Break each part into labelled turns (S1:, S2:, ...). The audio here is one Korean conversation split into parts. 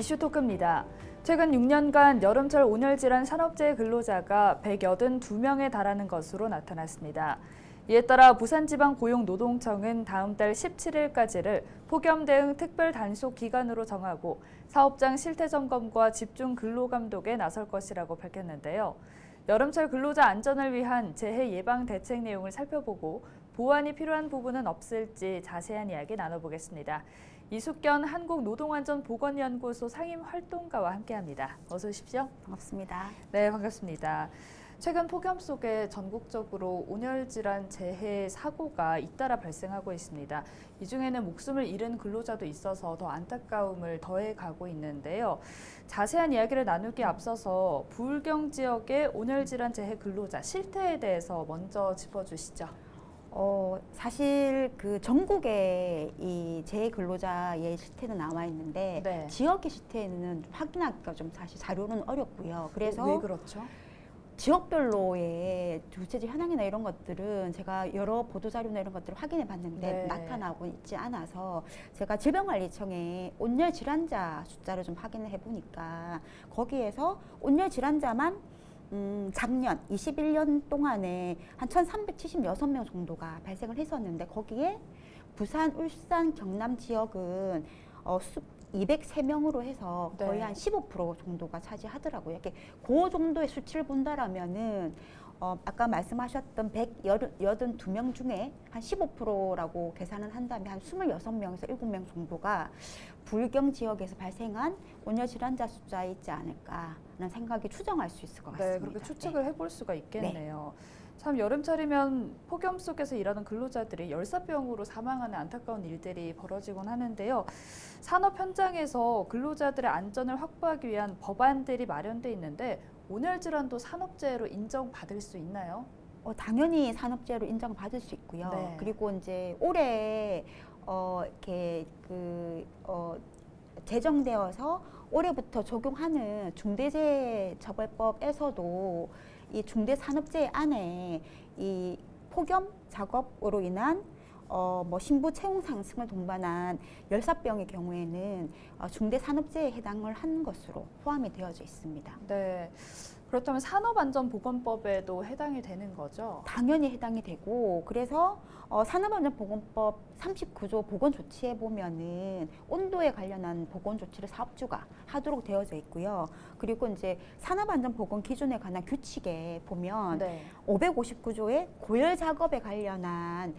S1: 이슈 토크입니다. 최근 6년간 여름철 온열질환 산업재해 근로자가 182명에 달하는 것으로 나타났습니다. 이에 따라 부산지방고용노동청은 다음 달 17일까지를 폭염 대응 특별 단속 기간으로 정하고 사업장 실태 점검과 집중 근로 감독에 나설 것이라고 밝혔는데요. 여름철 근로자 안전을 위한 재해 예방 대책 내용을 살펴보고 보완이 필요한 부분은 없을지 자세한 이야기 나눠보겠습니다. 이숙견 한국노동안전보건연구소 상임활동가와 함께합니다. 어서 오십시오.
S2: 반갑습니다.
S1: 네, 반갑습니다. 최근 폭염 속에 전국적으로 온열질환 재해 사고가 잇따라 발생하고 있습니다. 이 중에는 목숨을 잃은 근로자도 있어서 더 안타까움을 더해가고 있는데요. 자세한 이야기를 나누기에 앞서서 부울경 지역의 온열질환 재해 근로자 실태에 대해서 먼저 짚어주시죠.
S2: 사실 그 전국에 이 재해 근로자의 실태는 나와 있는데
S1: 네.
S2: 지역의 실태는 확인하기가 좀 사실 자료는 어렵고요. 그래서
S1: 왜 그렇죠?
S2: 지역별로의 구체적 현황이나 이런 것들은 제가 여러 보도자료나 이런 것들을 확인해 봤는데
S1: 네.
S2: 나타나고 있지 않아서 제가 질병관리청에 온열질환자 숫자를 좀 확인을 해보니까 거기에서 온열질환자만 작년 21년 동안에 한 1,376명 정도가 발생을 했었는데 거기에 부산, 울산, 경남 지역은 203명으로 해서 거의
S1: 네.
S2: 한 15% 정도가 차지하더라고요. 이렇게 그 정도의 수치를 본다라면은 아까 말씀하셨던 182명 중에 한 15%라고 계산을 한다면 한 26명에서 7명 정도가 불경 지역에서 발생한 온열질환자 숫자에 있지 않을까라는 생각이 추정할 수 있을 것 같습니다.
S1: 네, 그렇게 추측을 해볼 수가 있겠네요. 참 여름철이면 폭염 속에서 일하는 근로자들이 열사병으로 사망하는 안타까운 일들이 벌어지곤 하는데요. 산업 현장에서 근로자들의 안전을 확보하기 위한 법안들이 마련돼 있는데 온열질환도 산업재해로 인정받을 수 있나요?
S2: 당연히 산업재해로 인정받을 수 있고요.
S1: 네.
S2: 그리고 이제 올해 이렇게 제정되어서 올해부터 적용하는 중대재해처벌법에서도 이 중대산업재해 안에 이 폭염 작업으로 인한 신부 체온 상승을 동반한 열사병의 경우에는 중대산업재해에 해당을 한 것으로 포함이 되어져 있습니다.
S1: 네. 그렇다면 산업안전보건법에도 해당이 되는 거죠?
S2: 당연히 해당이 되고 그래서 산업안전보건법 39조 보건조치에 보면은 온도에 관련한 보건조치를 사업주가 하도록 되어져 있고요. 그리고 이제 산업안전보건 기준에 관한 규칙에 보면
S1: 네.
S2: 559조의 고열 작업에 관련한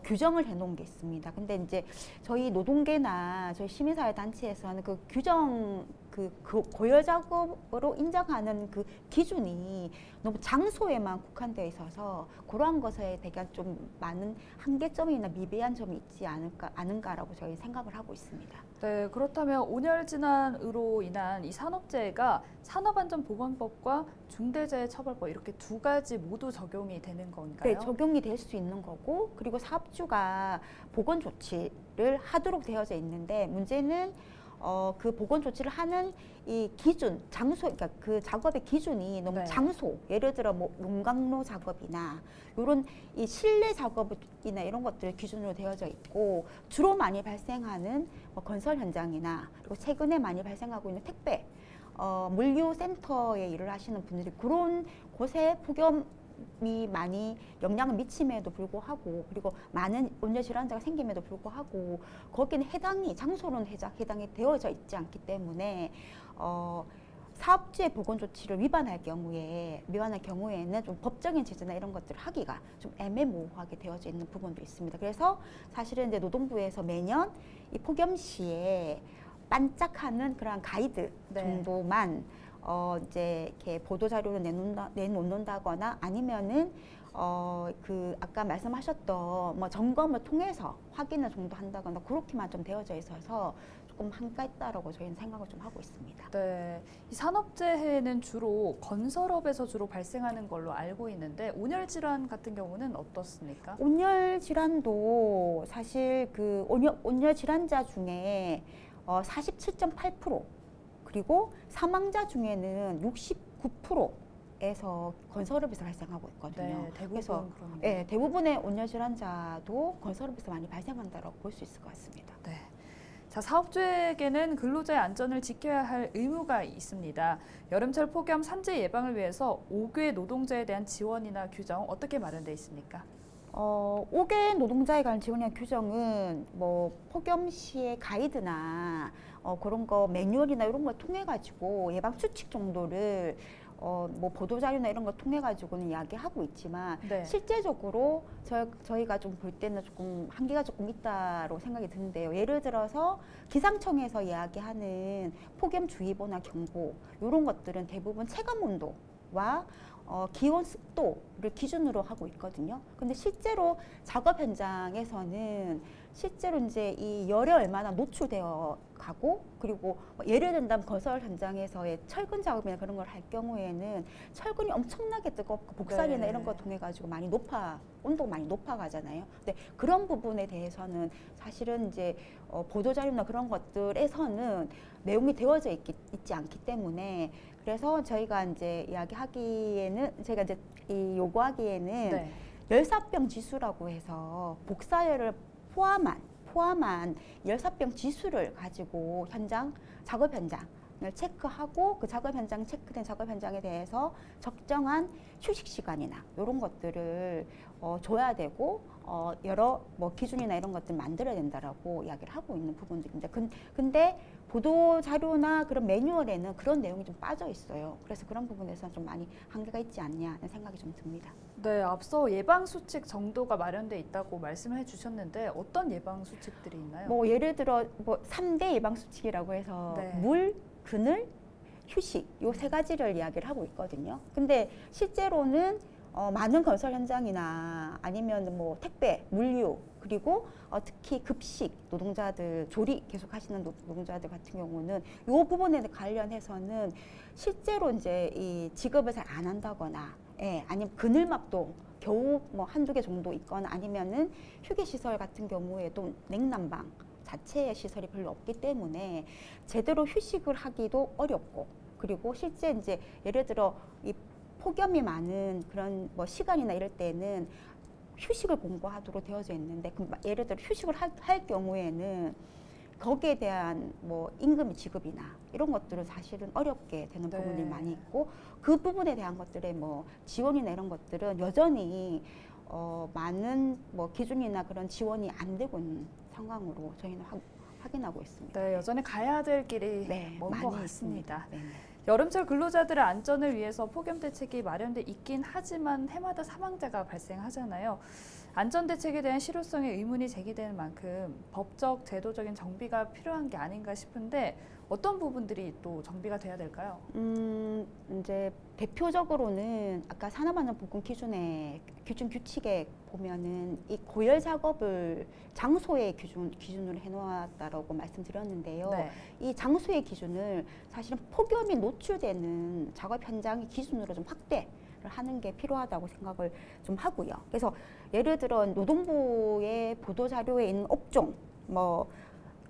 S2: 규정을 해놓은 게 있습니다. 근데 이제 저희 노동계나 저희 시민사회 단체에서는 그 규정 그 고열 작업으로 인정하는 그 기준이 너무 장소에만 국한되어 있어서 그러한 것에 대한 좀 많은 한계점이나 미비한 점이 있지 않은가라고 저희 생각을 하고 있습니다.
S1: 네, 그렇다면 온열질환으로 인한 이 산업재해가 산업안전보건법과 중대재해처벌법 이렇게 두 가지 모두 적용이 되는 건가요?
S2: 네, 적용이 될 수 있는 거고 그리고 사업주가 보건 조치를 하도록 되어져 있는데 문제는 그 보건 조치를 하는 이 기준, 장소, 그러니까 그 작업의 기준이 너무
S1: 네.
S2: 장소, 예를 들어 뭐 용광로 작업이나 이런 이 실내 작업이나 이런 것들 기준으로 되어져 있고 주로 많이 발생하는 건설 현장이나 그리고 최근에 많이 발생하고 있는 택배, 물류센터에 일을 하시는 분들이 그런 곳에 폭염이 많이 영향을 미침에도 불구하고 그리고 많은 온열질환자가 생김에도 불구하고 거기는 장소로는 해당이 되어져 있지 않기 때문에 사업주의 보건 조치를 위반할 경우에는 좀 법적인 제재나 이런 것들을 하기가 좀 애매모호하게 되어져 있는 부분도 있습니다. 그래서 사실은 이제 노동부에서 매년 이 폭염 시에 반짝하는 그러한 가이드
S1: 네.
S2: 정도만 이제 이렇게 보도 자료를 내놓는다거나 아니면은 그 아까 말씀하셨던 뭐 점검을 통해서 확인을 정도 한다거나 그렇게만 좀 되어져 있어서 조금 한가했다라고 저희는 생각을 좀 하고 있습니다.
S1: 네, 이 산업재해는 주로 건설업에서 주로 발생하는 걸로 알고 있는데 온열질환 같은 경우는 어떻습니까?
S2: 온열질환도 사실 그 온열질환자 중에 47.8% 그리고 사망자 중에는 69%에서 건설업에서 발생하고 있거든요.
S1: 네, 대부분 그렇네요.
S2: 네, 대부분의 온열질환자도 건설업에서 많이 발생한다고 볼 수 있을 것 같습니다.
S1: 네. 자, 사업주에게는 근로자의 안전을 지켜야 할 의무가 있습니다. 여름철 폭염 산재 예방을 위해서 5개 노동자에 대한 지원이나 규정 어떻게 마련되어 있습니까?
S2: 5개 노동자에 관한 지원이나 규정은 뭐 폭염 시의 가이드나 그런 거 매뉴얼이나 이런 걸 통해 가지고 예방 수칙 정도를 뭐 보도 자료나 이런 거 통해 가지고는 이야기하고 있지만
S1: 네.
S2: 실제적으로 저희가 좀 볼 때는 조금 한계가 조금 있다고 생각이 드는데요. 예를 들어서 기상청에서 이야기하는 폭염주의보나 경보 이런 것들은 대부분 체감 온도와 기온 습도를 기준으로 하고 있거든요. 근데 실제로 작업 현장에서는 실제로 이제 이 열에 얼마나 노출되어 가고 그리고 뭐 예를 든다면 건설 현장에서의 철근 작업이나 그런 걸 할 경우에는 철근이 엄청나게 뜨겁고 복사기나
S1: 네.
S2: 이런 거 통해 가지고 온도가 많이 높아가잖아요. 근데 그런 부분에 대해서는 사실은 이제 보도 자료나 그런 것들에서는 내용이 되어져 있지 않기 때문에 그래서 저희가 이제 이야기하기에는 제가 이제 이 요구하기에는
S1: 네.
S2: 열사병 지수라고 해서 복사열을 포함한 열사병 지수를 가지고 작업 현장을 체크하고 그 체크된 작업 현장에 대해서 적정한 휴식 시간이나 이런 것들을 줘야 되고 여러 뭐 기준이나 이런 것들 만들어야 된다라고 이야기를 하고 있는 부분들입니다. 근데 보도 자료나 그런 매뉴얼에는 그런 내용이 좀 빠져 있어요. 그래서 그런 부분에서는 좀 많이 한계가 있지 않냐는 생각이 좀 듭니다.
S1: 네, 앞서 예방 수칙 정도가 마련돼 있다고 말씀해 주셨는데 어떤 예방 수칙들이 있나요?
S2: 뭐 예를 들어 뭐 3대 예방 수칙이라고 해서
S1: 네.
S2: 물, 그늘, 휴식 요 세 가지를 이야기를 하고 있거든요. 근데 실제로는 많은 건설 현장이나 아니면 뭐 택배, 물류 그리고 특히 급식 노동자들 조리 계속 하시는 노동자들 같은 경우는 이 부분에 관련해서는 실제로 이제 이 직업을 잘 안 한다거나 아니면 그늘막도 겨우 뭐 한두 개 정도 있거나 아니면은 휴게 시설 같은 경우에도 냉난방 자체의 시설이 별로 없기 때문에 제대로 휴식을 하기도 어렵고 그리고 실제 이제 예를 들어 이 폭염이 많은 그런 뭐 시간이나 이럴 때는 휴식을 권고하도록 되어져 있는데 예를 들어 휴식을 할 경우에는 거기에 대한 뭐 임금 지급이나 이런 것들은 사실은 어렵게 되는
S1: 네.
S2: 부분이 많이 있고 그 부분에 대한 것들의 뭐 지원이나 이런 것들은 여전히 많은 뭐 기준이나 그런 지원이 안 되고 있는 상황으로 저희는 확인하고 있습니다.
S1: 네, 여전히 가야 될 길이
S2: 네,
S1: 먼
S2: 많이
S1: 것 같습니다.
S2: 있습니다. 네.
S1: 여름철 근로자들의 안전을 위해서 폭염 대책이 마련돼 있긴 하지만 해마다 사망자가 발생하잖아요. 안전 대책에 대한 실효성에 의문이 제기되는 만큼 법적, 제도적인 정비가 필요한 게 아닌가 싶은데 어떤 부분들이 또 정비가 돼야 될까요?
S2: 이제 대표적으로는 아까 산업안전보건 기준 규칙에 보면은 이 고열 작업을 장소의 기준으로 해놓았다라고 말씀드렸는데요.
S1: 네.
S2: 이 장소의 기준을 사실은 폭염이 노출되는 작업 현장의 기준으로 좀 확대를 하는 게 필요하다고 생각을 좀 하고요. 그래서 예를 들어 노동부의 보도 자료에 있는 업종, 뭐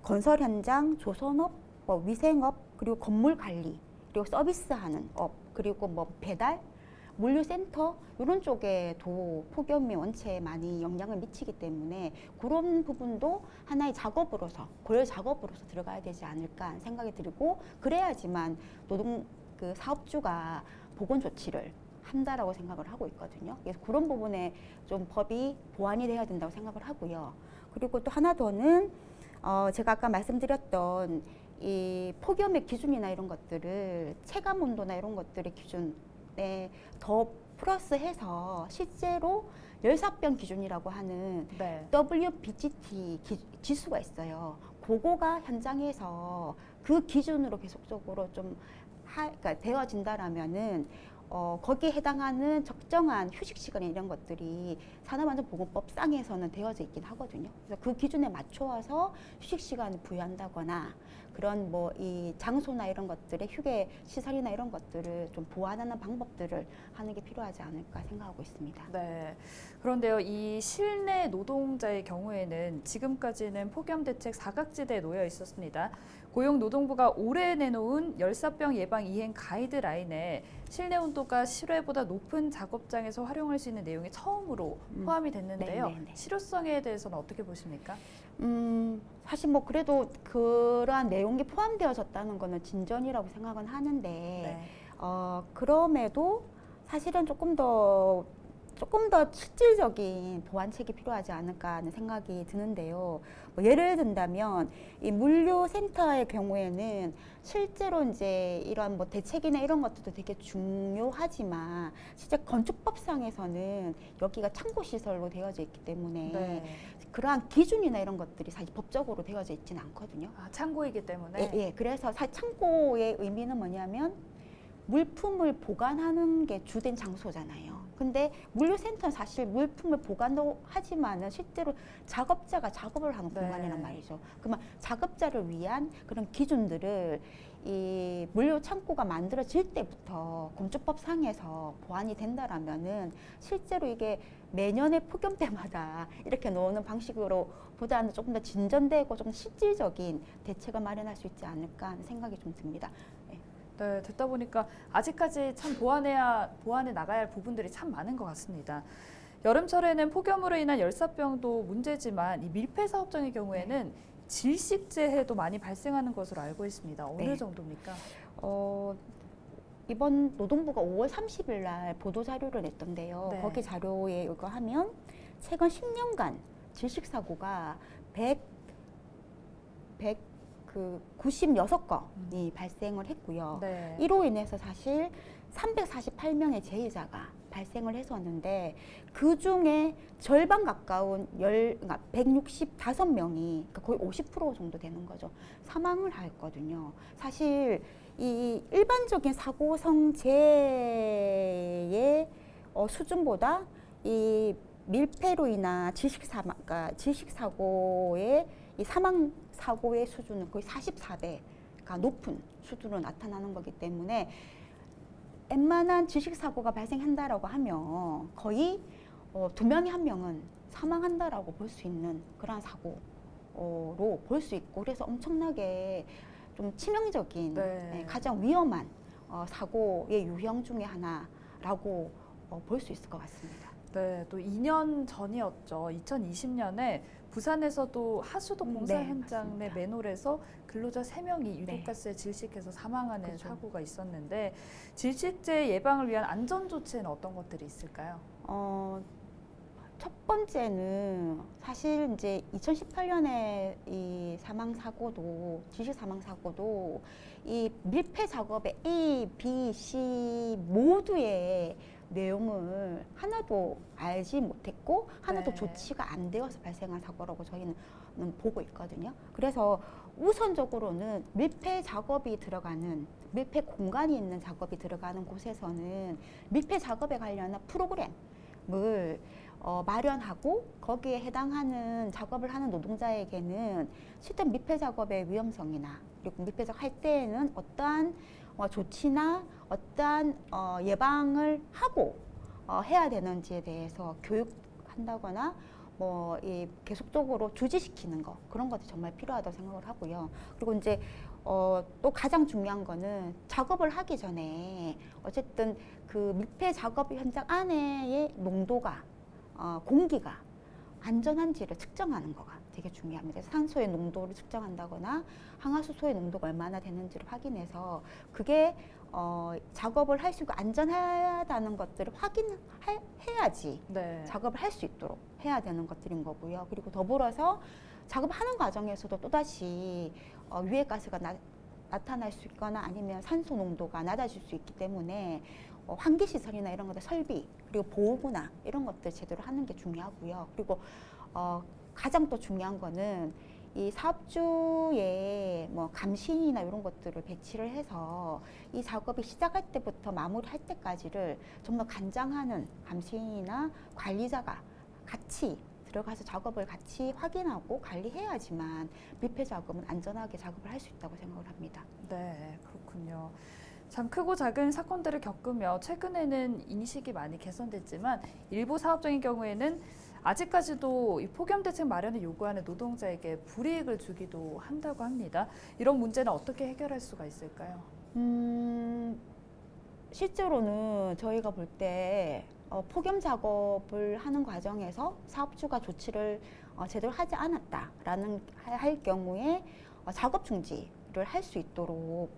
S2: 건설 현장, 조선업, 뭐 위생업, 그리고 건물 관리, 그리고 서비스하는 업, 그리고 뭐 배달, 물류센터 이런 쪽에도 폭염이 원체 많이 영향을 미치기 때문에 그런 부분도 하나의 작업으로서 고열 작업으로서 들어가야 되지 않을까 생각이 들고 그래야지만 그 사업주가 보건 조치를 한다라고 생각을 하고 있거든요. 그래서 그런 부분에 좀 법이 보완이 돼야 된다고 생각을 하고요. 그리고 또 하나 더는 제가 아까 말씀드렸던 이 폭염의 기준이나 이런 것들을 체감 온도나 이런 것들의 기준에 더 플러스해서 실제로 열사병 기준이라고 하는
S1: 네.
S2: WBGT 지수가 있어요. 그거가 현장에서 그 기준으로 계속적으로 좀 그러니까 되어진다라면은 거기에 해당하는 적정한 휴식 시간 이런 것들이 산업안전보건법상에서는 되어져 있긴 하거든요. 그래서 그 기준에 맞춰서 휴식 시간을 부여한다거나 그런 뭐 이 장소나 이런 것들의 휴게 시설이나 이런 것들을 좀 보완하는 방법들을 하는 게 필요하지 않을까 생각하고 있습니다.
S1: 네. 그런데요, 이 실내 노동자의 경우에는 지금까지는 폭염 대책 사각지대에 놓여 있었습니다. 고용노동부가 올해 내놓은 열사병 예방 이행 가이드라인에 실내 온도가 실외보다 높은 작업장에서 활용할 수 있는 내용이 처음으로 포함이 됐는데요.
S2: 네네네.
S1: 실효성에 대해서는 어떻게 보십니까?
S2: 사실 뭐 그래도 그러한 내용이 포함되어졌다는 거는 진전이라고 생각은 하는데
S1: 네.
S2: 그럼에도 사실은 조금 더 실질적인 보완책이 필요하지 않을까 하는 생각이 드는데요. 뭐 예를 든다면 이 물류센터의 경우에는 실제로 이제 이런 뭐 대책이나 이런 것들도 되게 중요하지만 실제 건축법상에서는 여기가 창고 시설로 되어져 있기 때문에
S1: 네.
S2: 그러한 기준이나 이런 것들이 사실 법적으로 되어져 있지는 않거든요.
S1: 아, 창고이기 때문에.
S2: 예, 그래서 사실 창고의 의미는 뭐냐면 물품을 보관하는 게 주된 장소잖아요. 근데 물류센터는 사실 물품을 보관도 하지만은 실제로 작업자가 작업을 하는
S1: 네.
S2: 공간이란 말이죠. 그러면 작업자를 위한 그런 기준들을 이 물류 창고가 만들어질 때부터 건축법상에서 보완이 된다라면은 실제로 이게 매년의 폭염 때마다 이렇게 놓는 방식으로 보다는 조금 더 진전되고 좀 실질적인 대책을 마련할 수 있지 않을까 하는 생각이 좀 듭니다.
S1: 네, 듣다 보니까 아직까지 참 보완해 나가야 할 부분들이 참 많은 것 같습니다. 여름철에는 폭염으로 인한 열사병도 문제지만 이 밀폐 사업장의 경우에는 질식재해도 많이 발생하는 것으로 알고 있습니다. 어느
S2: 네.
S1: 정도입니까?
S2: 이번 노동부가 5월 30일 날 보도 자료를 냈던데요.
S1: 네.
S2: 거기 자료에 이거 하면 최근 10년간 질식 사고가 96건이 발생을 했고요.
S1: 네.
S2: 이로 인해서 사실 348명의 재해자가 발생을 했었는데 그 중에 절반 가까운 165명이 그러니까 거의 50% 정도 되는 거죠. 사망을 했거든요. 사실 이 일반적인 사고성 재해의 수준보다 이 밀폐로 인한 그러니까 질식 사고의 이 사망 사고의 수준은 거의 44배가 높은 수준으로 나타나는 거기 때문에 웬만한 질식 사고가 발생한다라고 하면 거의 2명에 1명은 사망한다라고 볼 수 있는 그러한 사고로 볼 수 있고 그래서 엄청나게 좀 치명적인
S1: 네.
S2: 가장 위험한 사고의 유형 중에 하나라고 볼 수 있을 것 같습니다.
S1: 네, 또 2년 전이었죠. 2020년에 부산에서도 하수도 공사
S2: 네,
S1: 현장 내
S2: 맞습니다.
S1: 맨홀에서 근로자 3명이 유독가스에 질식해서 사망하는
S2: 그죠.
S1: 사고가 있었는데 질식재 예방을 위한 안전 조치에는 어떤 것들이 있을까요?
S2: 첫 번째는 사실 이제 2018년에 이 질식 사망 사고도 이 밀폐 작업의 A, B, C 모두의 내용을 하나도 알지 못했고 하나도
S1: 네.
S2: 조치가 안 되어서 발생한 사고라고 저희는 보고 있거든요. 그래서 우선적으로는 밀폐 공간이 있는 작업이 들어가는 곳에서는 밀폐 작업에 관련한 프로그램을 마련하고 거기에 해당하는 작업을 하는 노동자에게는 실제 밀폐 작업의 위험성이나 그리고 밀폐 작업 할 때에는 어떠한 조치나 어떠한 예방을 하고 해야 되는지에 대해서 교육한다거나 계속적으로 주지시키는 거 그런 것이 정말 필요하다고 생각을 하고요. 그리고 이제 또 가장 중요한 거는 작업을 하기 전에 어쨌든 그 밀폐 작업 현장 안에의 농도가 공기가 안전한지를 측정하는 거가 되게 중요합니다. 산소의 농도를 측정한다거나 항화수소의 농도가 얼마나 되는지를 확인해서 그게 작업을 할 수 있고 안전하다는 것들을 확인해야지
S1: 네.
S2: 작업을 할 수 있도록 해야 되는 것들인 거고요. 그리고 더불어서 작업하는 과정에서도 또다시 유해가스가 나타날 수 있거나 아니면 산소 농도가 낮아질 수 있기 때문에 환기시설이나 이런 것들 설비 그리고 보호구나 이런 것들 제대로 하는 게 중요하고요. 그리고 가장 또 중요한 거는 이 사업주의 감시인이나 이런 것들을 배치를 해서 이 작업이 시작할 때부터 마무리할 때까지를 정말 관장하는 감시인이나 관리자가 같이 들어가서 작업을 같이 확인하고 관리해야지만 밀폐 작업은 안전하게 작업을 할 수 있다고 생각을 합니다.
S1: 네, 그렇군요. 참 크고 작은 사건들을 겪으며 최근에는 인식이 많이 개선됐지만 일부 사업장의 경우에는 아직까지도 이 폭염 대책 마련을 요구하는 노동자에게 불이익을 주기도 한다고 합니다. 이런 문제는 어떻게 해결할 수가 있을까요?
S2: 실제로는 저희가 볼 때 폭염 작업을 하는 과정에서 사업주가 조치를 제대로 하지 않았다라는 할 경우에 작업 중지를 할 수 있도록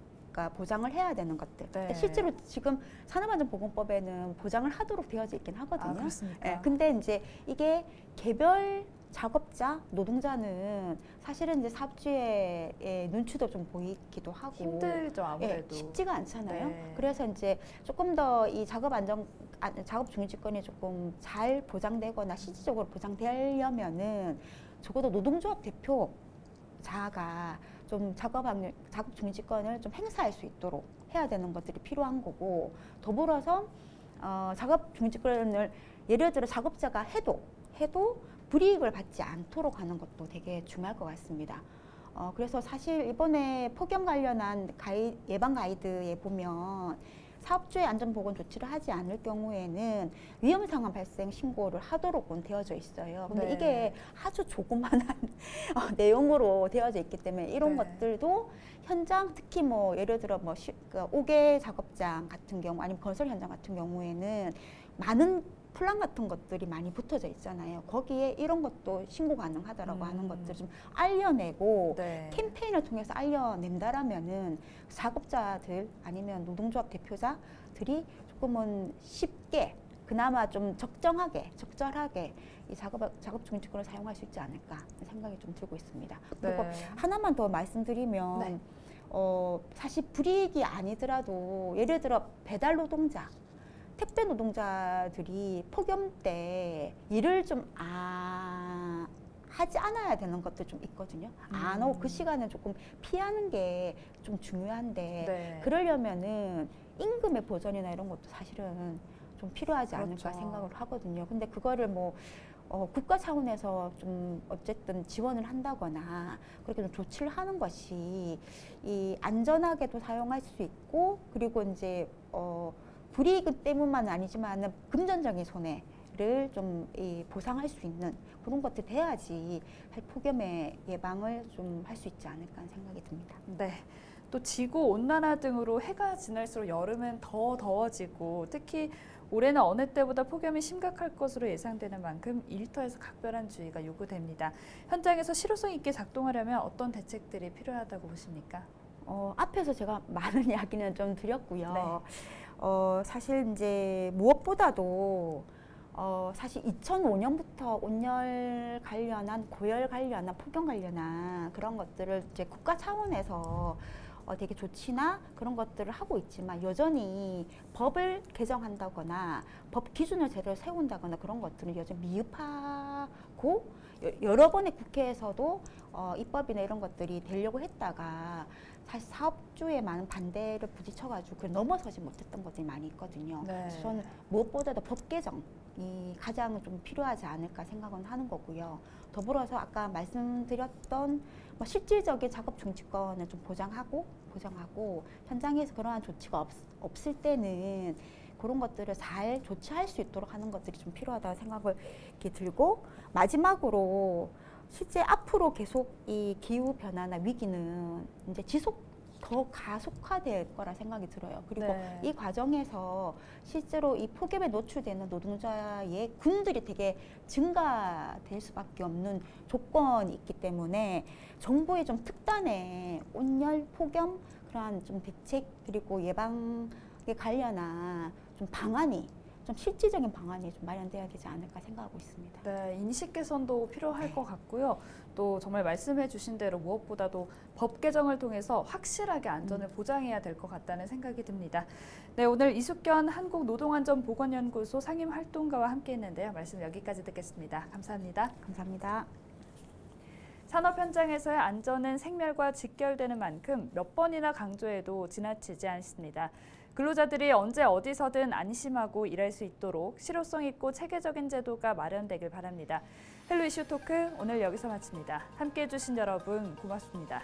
S2: 보장을 해야 되는 것들.
S1: 네.
S2: 실제로 지금 산업안전보건법에는 보장을 하도록 되어져 있긴 하거든요.
S1: 아, 그렇습니까?
S2: 예, 근데 이제 이게 개별 작업자, 노동자는 사실은 이제 사업주의 눈치도 좀 보이기도 하고
S1: 힘들죠, 아무래도.
S2: 예, 쉽지가 않잖아요.
S1: 네.
S2: 그래서 이제 조금 더 이 작업 중지권이 조금 잘 보장되거나 실질적으로 보장되려면은 적어도 노동조합 대표자가 좀 작업 중지권을 좀 행사할 수 있도록 해야 되는 것들이 필요한 거고, 더불어서 작업 중지권을 예를 들어 작업자가 해도 불이익을 받지 않도록 하는 것도 되게 중요할 것 같습니다. 그래서 사실 이번에 폭염 관련한 예방 가이드에 보면 사업주의 안전보건 조치를 하지 않을 경우에는 위험 상황 발생 신고를 하도록은 되어져 있어요. 근데
S1: 네.
S2: 이게 아주 조그만한 내용으로 되어져 있기 때문에 이런
S1: 네.
S2: 것들도 현장, 특히 뭐 예를 들어 뭐 옥외 작업장 같은 경우 아니면 건설 현장 같은 경우에는 많은 플란 같은 것들이 많이 붙어져 있잖아요. 거기에 이런 것도 신고 가능하다라고 하는 것들 좀 알려내고
S1: 네.
S2: 캠페인을 통해서 알려낸다라면은 작업자들 아니면 노동조합 대표자들이 조금은 쉽게 그나마 좀 적절하게 이 작업 중지권을 사용할 수 있지 않을까 생각이 좀 들고 있습니다. 그리고
S1: 네.
S2: 하나만 더 말씀드리면
S1: 네.
S2: 사실 불이익이 아니더라도 예를 들어 배달 노동자, 택배 노동자들이 폭염 때 일을 좀 하지 않아야 되는 것도 좀 있거든요. 안 오고 그 시간을 조금 피하는 게 좀 중요한데
S1: 네.
S2: 그러려면은 임금의 보전이나 이런 것도 사실은 좀 필요하지
S1: 그렇죠.
S2: 않을까 생각을 하거든요. 근데 그거를 뭐 국가 차원에서 좀 어쨌든 지원을 한다거나 그렇게 좀 조치를 하는 것이 이 안전하게도 사용할 수 있고, 그리고 이제 불이익 때문만은 아니지만 금전적인 손해를 좀 보상할 수 있는 그런 것들이 돼야지 폭염의 예방을 좀 할 수 있지 않을까 하는 생각이 듭니다.
S1: 네. 또 지구 온난화 등으로 해가 지날수록 여름은 더 더워지고, 특히 올해는 어느 때보다 폭염이 심각할 것으로 예상되는 만큼 일터에서 각별한 주의가 요구됩니다. 현장에서 실효성 있게 작동하려면 어떤 대책들이 필요하다고 보십니까?
S2: 앞에서 제가 많은 이야기는 좀 드렸고요.
S1: 네.
S2: 사실 이제 무엇보다도 사실 2005년부터 온열 관련한, 고열 관련한, 폭염 관련한 그런 것들을 이제 국가 차원에서 되게 조치나 그런 것들을 하고 있지만 여전히 법을 개정한다거나 법 기준을 제대로 세운다거나 그런 것들은 여전히 미흡하고 여러 번의 국회에서도 입법이나 이런 것들이 되려고 했다가 사실 사업주의 많은 반대를 부딪혀가지고 그걸 넘어서지 못했던 것들이 많이 있거든요.
S1: 네.
S2: 그래서 저는 무엇보다도 법 개정이 가장 좀 필요하지 않을까 생각은 하는 거고요. 더불어서 아까 말씀드렸던 뭐 실질적인 작업 중지권을 좀 보장하고 현장에서 그러한 조치가 없을 때는 그런 것들을 잘 조치할 수 있도록 하는 것들이 좀 필요하다고 생각을 이렇게 들고, 마지막으로 실제 앞으로 계속 이 기후 변화나 위기는 이제 더 가속화될 거라 생각이 들어요. 그리고
S1: 네.
S2: 이 과정에서 실제로 이 폭염에 노출되는 노동자의 군들이 되게 증가될 수밖에 없는 조건이 있기 때문에 정부의 좀 특단의 온열, 폭염 그러한 좀 대책 그리고 예방에 관련한 좀 실질적인 방안이 좀 마련돼야 되지 않을까 생각하고 있습니다.
S1: 네, 인식 개선도 필요할 것 같고요. 또 정말 말씀해 주신 대로 무엇보다도 법 개정을 통해서 확실하게 안전을 보장해야 될 것 같다는 생각이 듭니다. 네, 오늘 이숙견 한국노동안전보건연구소 상임활동가와 함께 했는데요. 말씀 여기까지 듣겠습니다. 감사합니다.
S2: 감사합니다.
S1: 산업 현장에서의 안전은 생멸과 직결되는 만큼 몇 번이나 강조해도 지나치지 않습니다. 근로자들이 언제 어디서든 안심하고 일할 수 있도록 실효성 있고 체계적인 제도가 마련되길 바랍니다. 헬로 이슈 토크 오늘 여기서 마칩니다. 함께해 주신 여러분 고맙습니다.